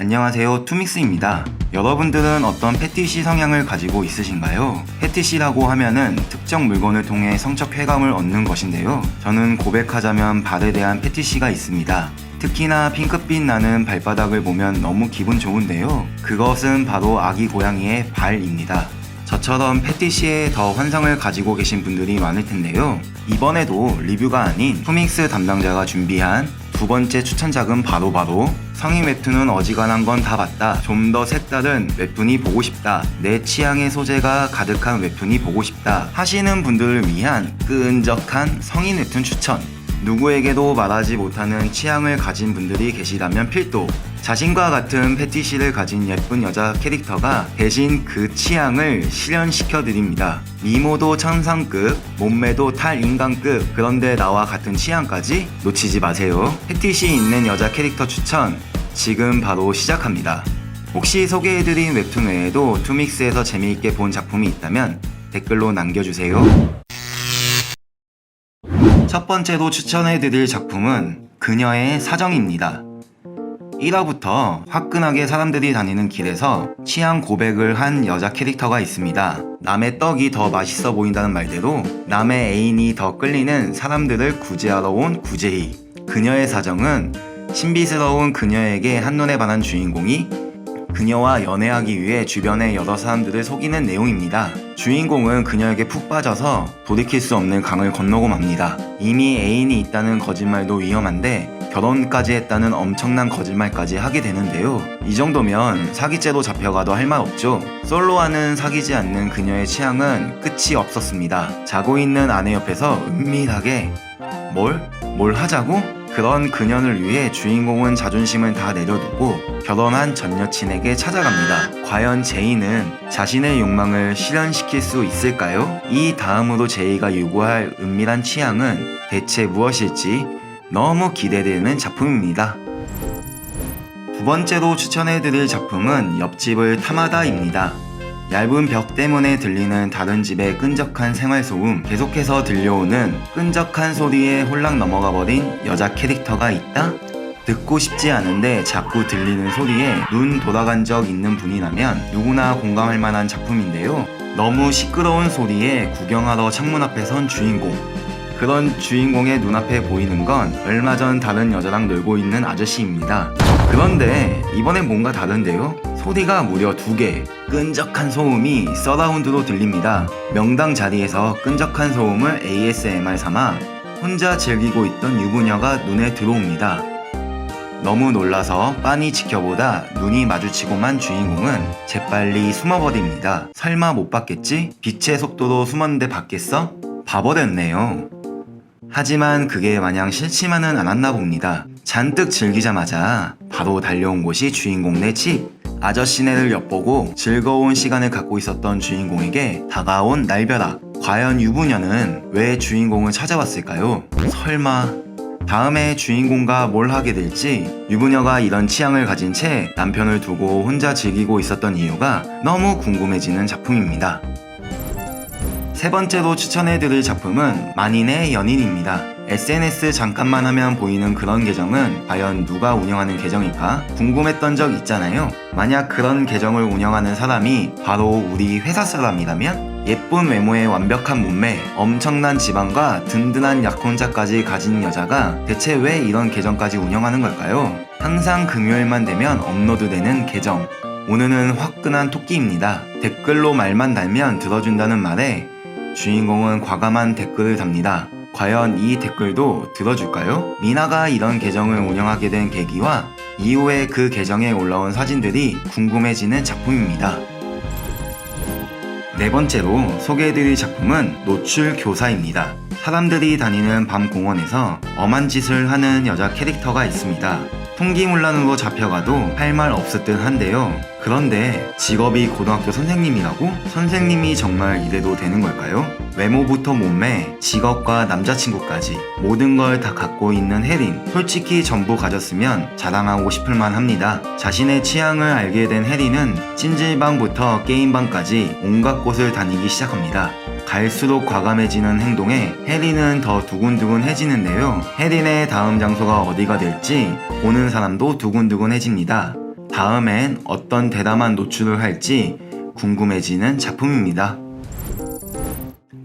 안녕하세요, 투믹스입니다. 여러분들은 어떤 패티시 성향을 가지고 있으신가요? 패티시라고 하면은 특정 물건을 통해 성적 쾌감을 얻는 것인데요. 저는 고백하자면 발에 대한 패티시가 있습니다. 특히나 핑크빛 나는 발바닥을 보면 너무 기분 좋은데요. 그것은 바로 아기 고양이의 발입니다. 저처럼 패티시에 더 환상을 가지고 계신 분들이 많을 텐데요. 이번에도 리뷰가 아닌 투믹스 담당자가 준비한 두 번째 추천작은 바로 성인 웹툰은 어지간한 건 다 봤다. 좀 더 색다른 웹툰이 보고 싶다. 내 취향의 소재가 가득한 웹툰이 보고 싶다 하시는 분들을 위한 끈적한 성인 웹툰 추천. 누구에게도 말하지 못하는 취향을 가진 분들이 계시다면 필독. 자신과 같은 패티시를 가진 예쁜 여자 캐릭터가 대신 그 취향을 실현시켜 드립니다. 미모도 천상급, 몸매도 탈인간급, 그런데 나와 같은 취향까지 놓치지 마세요. 패티시 있는 여자 캐릭터 추천 지금 바로 시작합니다. 혹시 소개해드린 웹툰 외에도 투믹스에서 재미있게 본 작품이 있다면 댓글로 남겨주세요. 첫 번째로 추천해드릴 작품은 그녀의 사정입니다. 1화부터 화끈하게 사람들이 다니는 길에서 취향 고백을 한 여자 캐릭터가 있습니다. 남의 떡이 더 맛있어 보인다는 말대로 남의 애인이 더 끌리는 사람들을 구제하러 온 구제이. 그녀의 사정은 신비스러운 그녀에게 한눈에 반한 주인공이 그녀와 연애하기 위해 주변의 여러 사람들을 속이는 내용입니다. 주인공은 그녀에게 푹 빠져서 돌이킬 수 없는 강을 건너고 맙니다. 이미 애인이 있다는 거짓말도 위험한데 결혼까지 했다는 엄청난 거짓말까지 하게 되는데요. 이 정도면 사기죄로 잡혀가도 할 말 없죠. 솔로와는 사귀지 않는 그녀의 취향은 끝이 없었습니다. 자고 있는 아내 옆에서 은밀하게 뭘 하자고? 그런 그녀를 위해 주인공은 자존심을 다 내려두고 결혼한 전 여친에게 찾아갑니다. 과연 제이는 자신의 욕망을 실현시킬 수 있을까요? 이 다음으로 제이가 요구할 은밀한 취향은 대체 무엇일지 너무 기대되는 작품입니다. 두 번째로 추천해드릴 작품은 옆집을 탐하다입니다. 얇은 벽 때문에 들리는 다른 집의 끈적한 생활소음, 계속해서 들려오는 끈적한 소리에 홀랑 넘어가 버린 여자 캐릭터가 있다? 듣고 싶지 않은데 자꾸 들리는 소리에 눈 돌아간 적 있는 분이라면 누구나 공감할 만한 작품인데요. 너무 시끄러운 소리에 구경하러 창문 앞에 선 주인공. 그런 주인공의 눈앞에 보이는 건 얼마 전 다른 여자랑 놀고 있는 아저씨입니다. 그런데 이번엔 뭔가 다른데요? 소리가 무려 2개, 끈적한 소음이 서라운드로 들립니다. 명당 자리에서 끈적한 소음을 ASMR 삼아 혼자 즐기고 있던 유부녀가 눈에 들어옵니다. 너무 놀라서 빤히 지켜보다 눈이 마주치고만 주인공은 재빨리 숨어버립니다. 설마 못 봤겠지? 빛의 속도로 숨었는데 봤겠어? 봐버렸네요. 하지만 그게 마냥 싫지만은 않았나 봅니다. 잔뜩 즐기자마자 바로 달려온 곳이 주인공네 집. 아저씨네를 엿보고 즐거운 시간을 갖고 있었던 주인공에게 다가온 날벼락. 과연 유부녀는 왜 주인공을 찾아왔을까요? 설마 다음에 주인공과 뭘 하게 될지. 유부녀가 이런 취향을 가진 채 남편을 두고 혼자 즐기고 있었던 이유가 너무 궁금해지는 작품입니다. 세 번째로 추천해드릴 작품은 만인의 연인입니다. SNS 잠깐만 하면 보이는 그런 계정은 과연 누가 운영하는 계정일까 궁금했던 적 있잖아요. 만약 그런 계정을 운영하는 사람이 바로 우리 회사 사람이라면 예쁜 외모에 완벽한 몸매, 엄청난 지방과 든든한 약혼자까지 가진 여자가 대체 왜 이런 계정까지 운영하는 걸까요? 항상 금요일만 되면 업로드되는 계정. 오늘은 화끈한 토끼입니다. 댓글로 말만 달면 들어준다는 말에 주인공은 과감한 댓글을 답니다. 과연 이 댓글도 들어줄까요? 미나가 이런 계정을 운영하게 된 계기와 이후에 그 계정에 올라온 사진들이 궁금해지는 작품입니다. 네 번째로 소개해드릴 작품은 노출교사입니다. 사람들이 다니는 밤 공원에서 엄한 짓을 하는 여자 캐릭터가 있습니다. 통기문란으로 잡혀가도 할 말 없을 듯 한데요. 그런데 직업이 고등학교 선생님이라고? 선생님이 정말 이래도 되는 걸까요? 외모부터 몸매, 직업과 남자친구까지 모든 걸 다 갖고 있는 혜린. 솔직히 전부 가졌으면 자랑하고 싶을만 합니다. 자신의 취향을 알게 된 혜린은 찜질방부터 게임방까지 온갖 곳을 다니기 시작합니다. 갈수록 과감해지는 행동에 혜린은 더 두근두근해지는데요. 혜린의 다음 장소가 어디가 될지 보는 사람도 두근두근해집니다. 다음엔 어떤 대담한 노출을 할지 궁금해지는 작품입니다.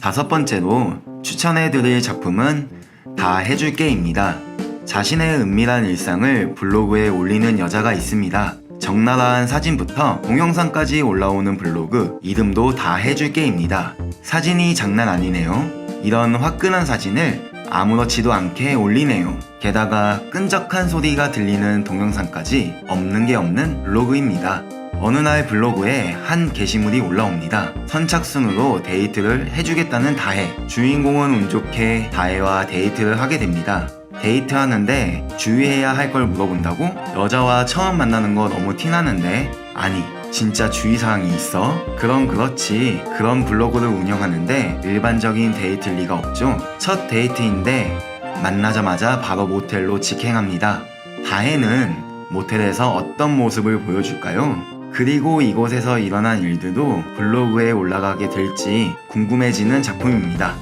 다섯 번째로 추천해드릴 작품은 다 해줄게입니다. 자신의 은밀한 일상을 블로그에 올리는 여자가 있습니다. 적나라한 사진부터 동영상까지 올라오는 블로그, 이름도 다 해줄게입니다. 사진이 장난 아니네요. 이런 화끈한 사진을 아무렇지도 않게 올리네요. 게다가 끈적한 소리가 들리는 동영상까지 없는 게 없는 블로그입니다. 어느 날 블로그에 한 게시물이 올라옵니다. 선착순으로 데이트를 해주겠다는 다혜. 주인공은 운 좋게 다혜와 데이트를 하게 됩니다. 데이트하는데 주의해야 할 걸 물어본다고? 여자와 처음 만나는 거 너무 티나는데? 아니, 진짜 주의사항이 있어? 그럼 그렇지. 그런 블로그를 운영하는데 일반적인 데이트일 리가 없죠. 첫 데이트인데 만나자마자 바로 모텔로 직행합니다. 다혜는 모텔에서 어떤 모습을 보여줄까요? 그리고 이곳에서 일어난 일들도 블로그에 올라가게 될지 궁금해지는 작품입니다.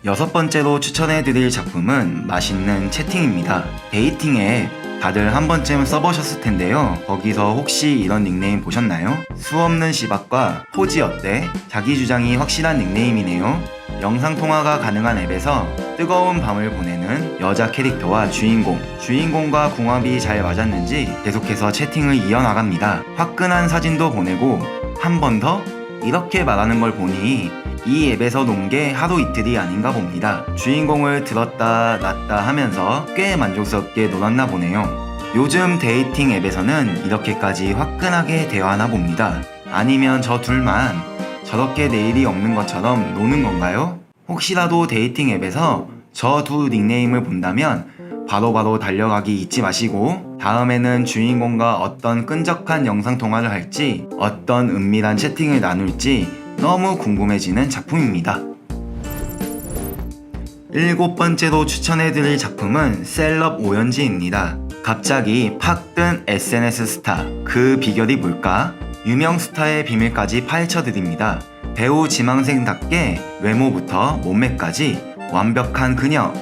여섯 번째로 추천해드릴 작품은 맛있는 채팅입니다. 데이팅 앱 다들 한 번쯤 써보셨을 텐데요. 거기서 혹시 이런 닉네임 보셨나요? 수없는 시박과 포지 어때? 자기 주장이 확실한 닉네임이네요. 영상통화가 가능한 앱에서 뜨거운 밤을 보내는 여자 캐릭터와 주인공과 궁합이 잘 맞았는지 계속해서 채팅을 이어나갑니다. 화끈한 사진도 보내고 한 번 더? 이렇게 말하는 걸 보니 이 앱에서 논 게 하루 이틀이 아닌가 봅니다. 주인공을 들었다 놨다 하면서 꽤 만족스럽게 놀았나 보네요. 요즘 데이팅 앱에서는 이렇게까지 화끈하게 대화하나 봅니다. 아니면 저 둘만 저렇게 내일이 없는 것처럼 노는 건가요? 혹시라도 데이팅 앱에서 저 두 닉네임을 본다면 바로바로 달려가기 잊지 마시고 다음에는 주인공과 어떤 끈적한 영상통화를 할지 어떤 은밀한 채팅을 나눌지 너무 궁금해지는 작품입니다. 일곱 번째로 추천해드릴 작품은 셀럽 오연지입니다. 갑자기 팍 뜬 SNS 스타, 그 비결이 뭘까? 유명 스타의 비밀까지 파헤쳐드립니다. 배우 지망생답게 외모부터 몸매까지 완벽한 그녀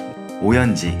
오연지.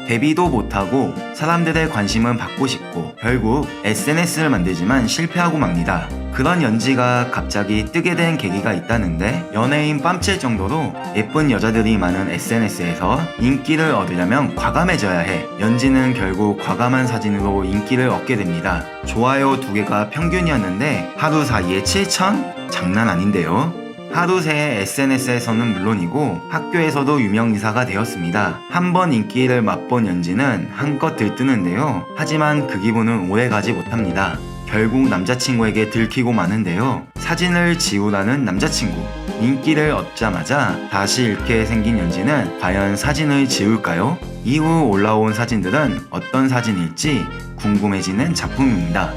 데뷔도 못하고 사람들의 관심은 받고 싶고 결국 SNS를 만들지만 실패하고 맙니다. 그런 연지가 갑자기 뜨게 된 계기가 있다는데 연예인 뺨칠 정도로 예쁜 여자들이 많은 SNS에서 인기를 얻으려면 과감해져야 해. 연지는 결국 과감한 사진으로 인기를 얻게 됩니다. 좋아요 2개가 평균이었는데 하루 사이에 7천? 장난 아닌데요. 하루 새에 SNS에서는 물론이고 학교에서도 유명인사가 되었습니다. 한번 인기를 맛본 연지는 한껏 들뜨는데요. 하지만 그 기분은 오래가지 못합니다. 결국 남자친구에게 들키고 마는데요. 사진을 지우라는 남자친구. 인기를 얻자마자 다시 잃게 생긴 연지는 과연 사진을 지울까요? 이후 올라온 사진들은 어떤 사진일지 궁금해지는 작품입니다.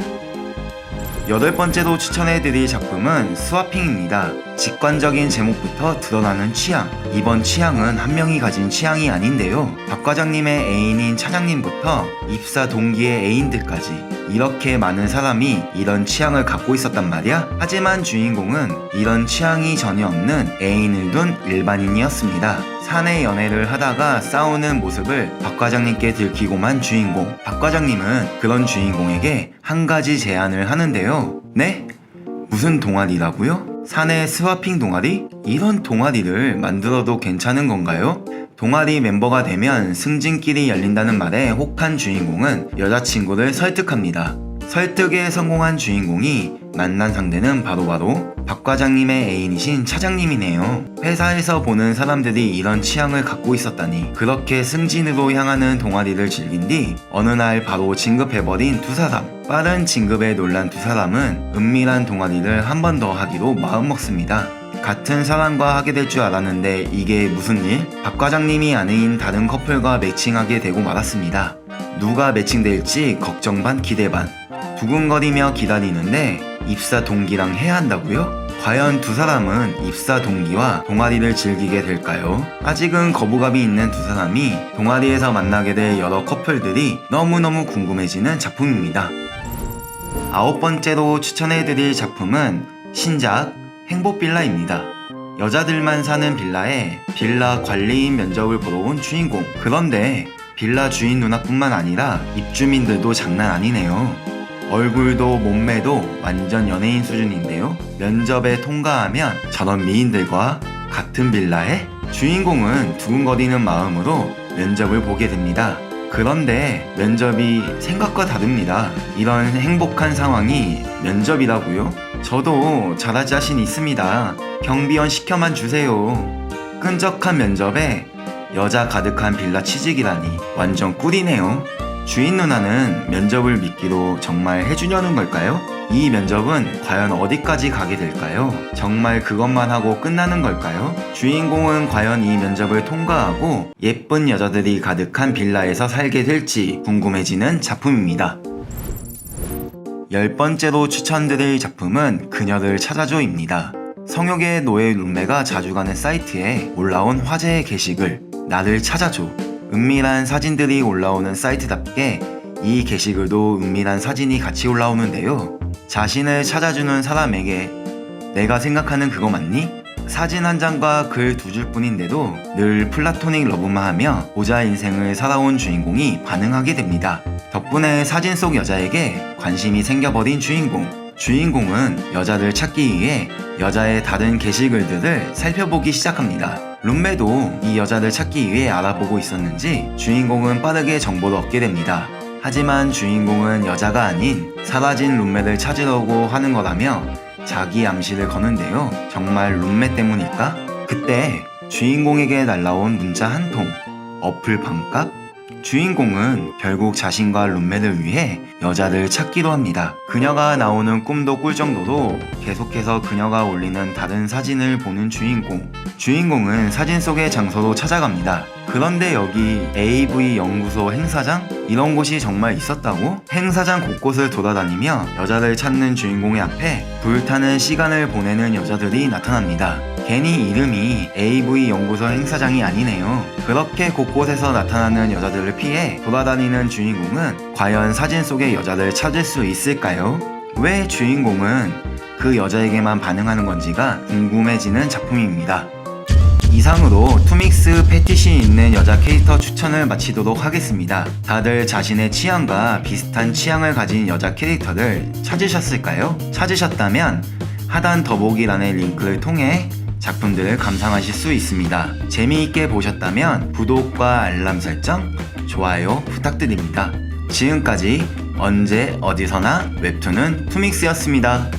여덟 번째로 추천해드릴 작품은 스와핑입니다. 직관적인 제목부터 드러나는 취향. 이번 취향은 한 명이 가진 취향이 아닌데요. 박 과장님의 애인인 차장님부터 입사 동기의 애인들까지 이렇게 많은 사람이 이런 취향을 갖고 있었단 말이야. 하지만 주인공은 이런 취향이 전혀 없는 애인을 둔 일반인이었습니다. 사내 연애를 하다가 싸우는 모습을 박 과장님께 들키고만 주인공. 박 과장님은 그런 주인공에게 한 가지 제안을 하는데요. 네? 무슨 동아리라고요? 사내 스와핑 동아리? 이런 동아리를 만들어도 괜찮은 건가요? 동아리 멤버가 되면 승진길이 열린다는 말에 혹한 주인공은 여자친구를 설득합니다. 설득에 성공한 주인공이 만난 상대는 바로 박 과장님의 애인이신 차장님이네요. 회사에서 보는 사람들이 이런 취향을 갖고 있었다니. 그렇게 승진으로 향하는 동아리를 즐긴 뒤 어느 날 바로 진급해버린 두 사람. 빠른 진급에 놀란 두 사람은 은밀한 동아리를 한 번 더 하기로 마음먹습니다. 같은 사람과 하게 될 줄 알았는데 이게 무슨 일? 박 과장님이 아닌 다른 커플과 매칭하게 되고 말았습니다. 누가 매칭될지 걱정 반 기대 반. 두근거리며 기다리는데 입사 동기랑 해야 한다고요? 과연 두 사람은 입사 동기와 동아리를 즐기게 될까요? 아직은 거부감이 있는 두 사람이 동아리에서 만나게 될 여러 커플들이 너무너무 궁금해지는 작품입니다. 아홉 번째로 추천해드릴 작품은 신작 행복빌라입니다. 여자들만 사는 빌라에 빌라 관리인 면접을 보러 온 주인공. 그런데 빌라 주인 누나뿐만 아니라 입주민들도 장난 아니네요. 얼굴도 몸매도 완전 연예인 수준인데요. 면접에 통과하면 저런 미인들과 같은 빌라에 주인공은 두근거리는 마음으로 면접을 보게 됩니다. 그런데 면접이 생각과 다릅니다. 이런 행복한 상황이 면접이라고요? 저도 잘할 자신 있습니다. 경비원 시켜만 주세요. 끈적한 면접에 여자 가득한 빌라 취직이라니 완전 꿀이네요. 주인 누나는 면접을 미끼로 정말 해주려는 걸까요? 이 면접은 과연 어디까지 가게 될까요? 정말 그것만 하고 끝나는 걸까요? 주인공은 과연 이 면접을 통과하고 예쁜 여자들이 가득한 빌라에서 살게 될지 궁금해지는 작품입니다. 10번째로 추천드릴 작품은 그녀를 찾아줘입니다. 성욕의 노예 룸메가 자주 가는 사이트에 올라온 화제의 게시글 나를 찾아줘. 은밀한 사진들이 올라오는 사이트답게 이 게시글도 은밀한 사진이 같이 올라오는데요. 자신을 찾아주는 사람에게 내가 생각하는 그거 맞니? 사진 한 장과 글 2줄 뿐인데도 늘 플라토닉 러브만 하며 보자 인생을 살아온 주인공이 반응하게 됩니다. 덕분에 사진 속 여자에게 관심이 생겨버린 주인공. 주인공은 여자를 찾기 위해 여자의 다른 게시글들을 살펴보기 시작합니다. 룸메도 이 여자를 찾기 위해 알아보고 있었는지 주인공은 빠르게 정보를 얻게 됩니다. 하지만 주인공은 여자가 아닌 사라진 룸메를 찾으려고 하는 거라며 자기 암시를 거는데요. 정말 룸메 때문일까? 그때 주인공에게 날라온 문자 한 통. 어플 반값? 주인공은 결국 자신과 룸메를 위해 여자를 찾기로 합니다. 그녀가 나오는 꿈도 꿀 정도로 계속해서 그녀가 올리는 다른 사진을 보는 주인공. 주인공은 사진 속의 장소로 찾아갑니다. 그런데 여기 AV 연구소 행사장? 이런 곳이 정말 있었다고? 행사장 곳곳을 돌아다니며 여자를 찾는 주인공의 앞에 불타는 시간을 보내는 여자들이 나타납니다. 괜히 이름이 AV 연구소 행사장이 아니네요. 그렇게 곳곳에서 나타나는 여자들을 피해 돌아다니는 주인공은 과연 사진 속의 여자를 찾을 수 있을까요? 왜 주인공은 그 여자에게만 반응하는 건지가 궁금해지는 작품입니다. 이상으로 투믹스 패티시 있는 여자 캐릭터 추천을 마치도록 하겠습니다. 다들 자신의 취향과 비슷한 취향을 가진 여자 캐릭터를 찾으셨을까요? 찾으셨다면 하단 더보기란의 링크를 통해 작품들을 감상하실 수 있습니다. 재미있게 보셨다면 구독과 알람 설정, 좋아요 부탁드립니다. 지금까지 언제 어디서나 웹툰은 투믹스였습니다.